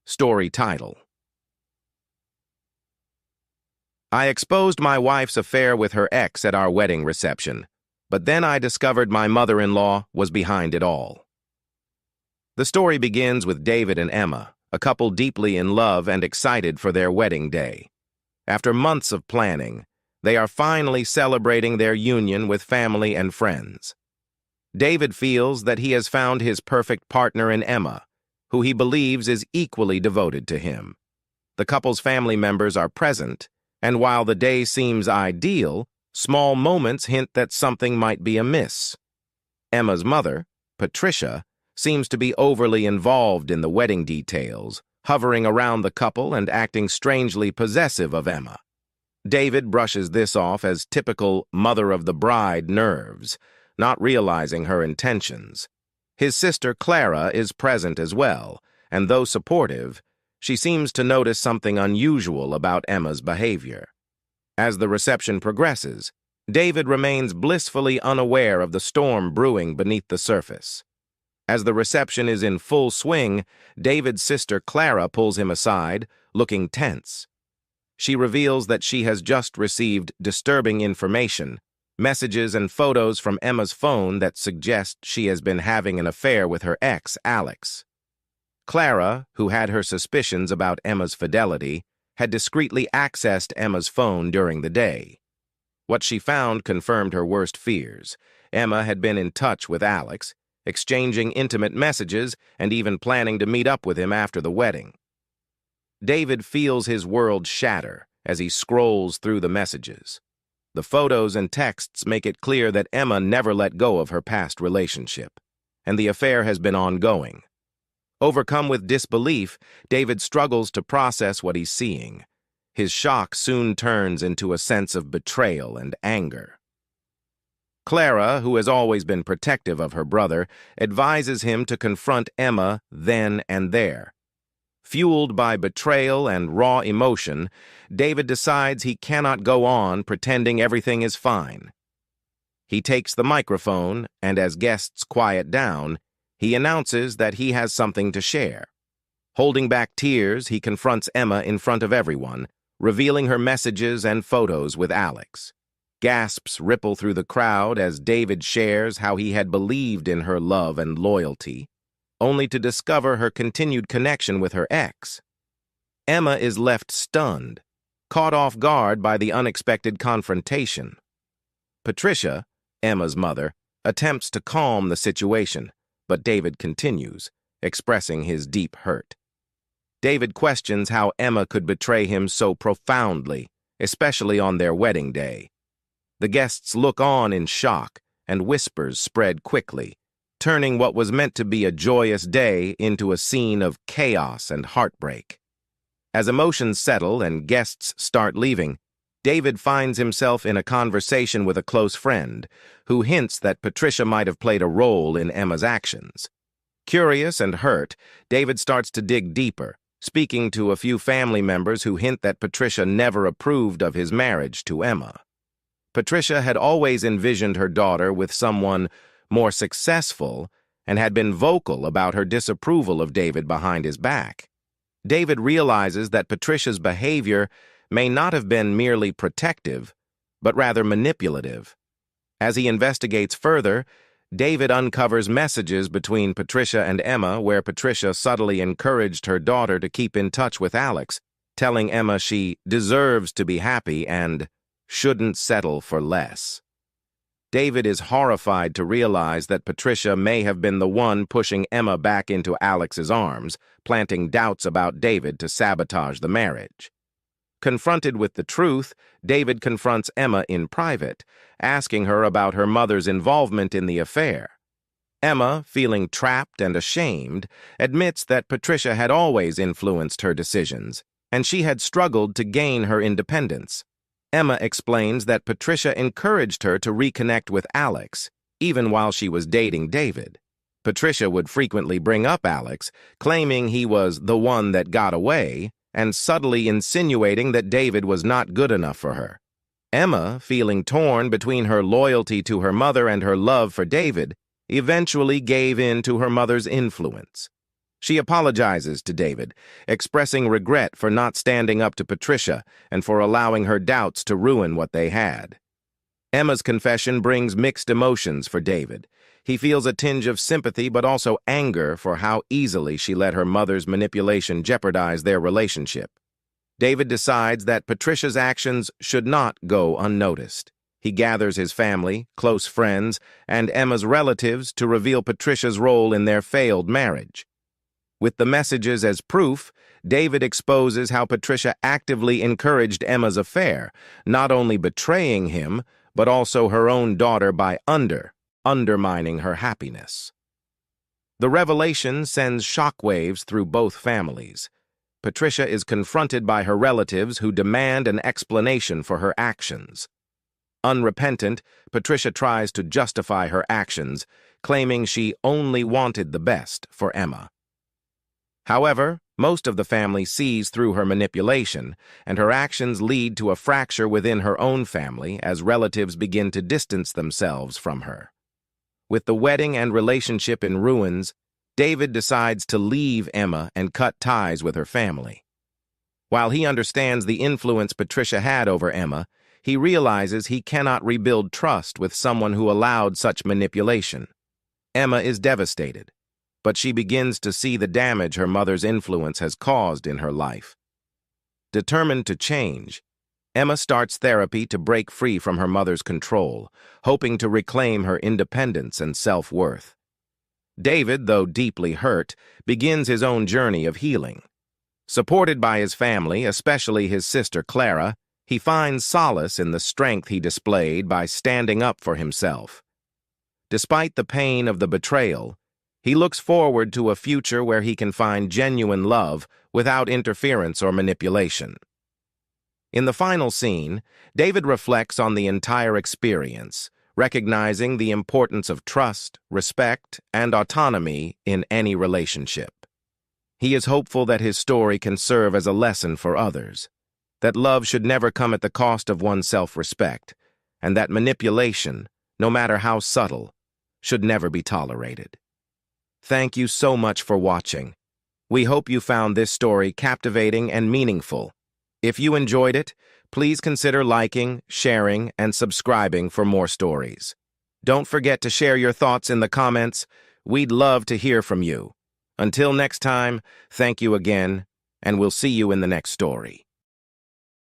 Story title: I exposed my wife's affair with her ex at our wedding reception, but then I discovered my mother-in-law was behind it all. The story begins with David and Emma, a couple deeply in love and excited for their wedding day. After months of planning, they are finally celebrating their union with family and friends. David feels that he has found his perfect partner in Emma, who he believes is equally devoted to him. The couple's family members are present, and while the day seems ideal, small moments hint that something might be amiss. Emma's mother, Patricia, seems to be overly involved in the wedding details, hovering around the couple and acting strangely possessive of Emma. David brushes this off as typical mother-of-the-bride nerves, not realizing her intentions. His sister Clara is present as well, and though supportive, she seems to notice something unusual about Emma's behavior. As the reception progresses, David remains blissfully unaware of the storm brewing beneath the surface. As the reception is in full swing, David's sister Clara pulls him aside, looking tense. She reveals that she has just received disturbing information, messages and photos from Emma's phone that suggest she has been having an affair with her ex, Alex. Clara, who had her suspicions about Emma's fidelity, had discreetly accessed Emma's phone during the day. What she found confirmed her worst fears. Emma had been in touch with Alex, exchanging intimate messages and even planning to meet up with him after the wedding. David feels his world shatter as he scrolls through the messages. The photos and texts make it clear that Emma never let go of her past relationship, and the affair has been ongoing. Overcome with disbelief, David struggles to process what he's seeing. His shock soon turns into a sense of betrayal and anger. Clara, who has always been protective of her brother, advises him to confront Emma then and there. Fueled by betrayal and raw emotion, David decides he cannot go on pretending everything is fine. He takes the microphone, and as guests quiet down, he announces that he has something to share. Holding back tears, he confronts Emma in front of everyone, revealing her messages and photos with Alex. Gasps ripple through the crowd as David shares how he had believed in her love and loyalty, only to discover her continued connection with her ex. Emma is left stunned, caught off guard by the unexpected confrontation. Patricia, Emma's mother, attempts to calm the situation, but David continues, expressing his deep hurt. David questions how Emma could betray him so profoundly, especially on their wedding day. The guests look on in shock, and whispers spread quickly, turning what was meant to be a joyous day into a scene of chaos and heartbreak. As emotions settle and guests start leaving, David finds himself in a conversation with a close friend, who hints that Patricia might have played a role in Emma's actions. Curious and hurt, David starts to dig deeper, speaking to a few family members who hint that Patricia never approved of his marriage to Emma. Patricia had always envisioned her daughter with someone more successful and had been vocal about her disapproval of David behind his back. David realizes that Patricia's behavior may not have been merely protective, but rather manipulative. As he investigates further, David uncovers messages between Patricia and Emma where Patricia subtly encouraged her daughter to keep in touch with Alex, telling Emma she deserves to be happy and shouldn't settle for less. David is horrified to realize that Patricia may have been the one pushing Emma back into Alex's arms, planting doubts about David to sabotage the marriage. Confronted with the truth, David confronts Emma in private, asking her about her mother's involvement in the affair. Emma, feeling trapped and ashamed, admits that Patricia had always influenced her decisions, and she had struggled to gain her independence. Emma explains that Patricia encouraged her to reconnect with Alex, even while she was dating David. Patricia would frequently bring up Alex, claiming he was the one that got away, and subtly insinuating that David was not good enough for her. Emma, feeling torn between her loyalty to her mother and her love for David, eventually gave in to her mother's influence. She apologizes to David, expressing regret for not standing up to Patricia and for allowing her doubts to ruin what they had. Emma's confession brings mixed emotions for David. He feels a tinge of sympathy but also anger for how easily she let her mother's manipulation jeopardize their relationship. David decides that Patricia's actions should not go unnoticed. He gathers his family, close friends, and Emma's relatives to reveal Patricia's role in their failed marriage. With the messages as proof, David exposes how Patricia actively encouraged Emma's affair, not only betraying him, but also her own daughter by undermining her happiness. The revelation sends shockwaves through both families. Patricia is confronted by her relatives who demand an explanation for her actions. Unrepentant, Patricia tries to justify her actions, claiming she only wanted the best for Emma. However, most of the family sees through her manipulation, and her actions lead to a fracture within her own family as relatives begin to distance themselves from her. With the wedding and relationship in ruins, David decides to leave Emma and cut ties with her family. While he understands the influence Patricia had over Emma, he realizes he cannot rebuild trust with someone who allowed such manipulation. Emma is devastated, but she begins to see the damage her mother's influence has caused in her life. Determined to change, Emma starts therapy to break free from her mother's control, hoping to reclaim her independence and self-worth. David, though deeply hurt, begins his own journey of healing. Supported by his family, especially his sister Clara, he finds solace in the strength he displayed by standing up for himself. Despite the pain of the betrayal, he looks forward to a future where he can find genuine love without interference or manipulation. In the final scene, David reflects on the entire experience, recognizing the importance of trust, respect, and autonomy in any relationship. He is hopeful that his story can serve as a lesson for others, that love should never come at the cost of one's self-respect, and that manipulation, no matter how subtle, should never be tolerated. Thank you so much for watching. We hope you found this story captivating and meaningful. If you enjoyed it, please consider liking, sharing, and subscribing for more stories. Don't forget to share your thoughts in the comments. We'd love to hear from you. Until next time, thank you again, and we'll see you in the next story.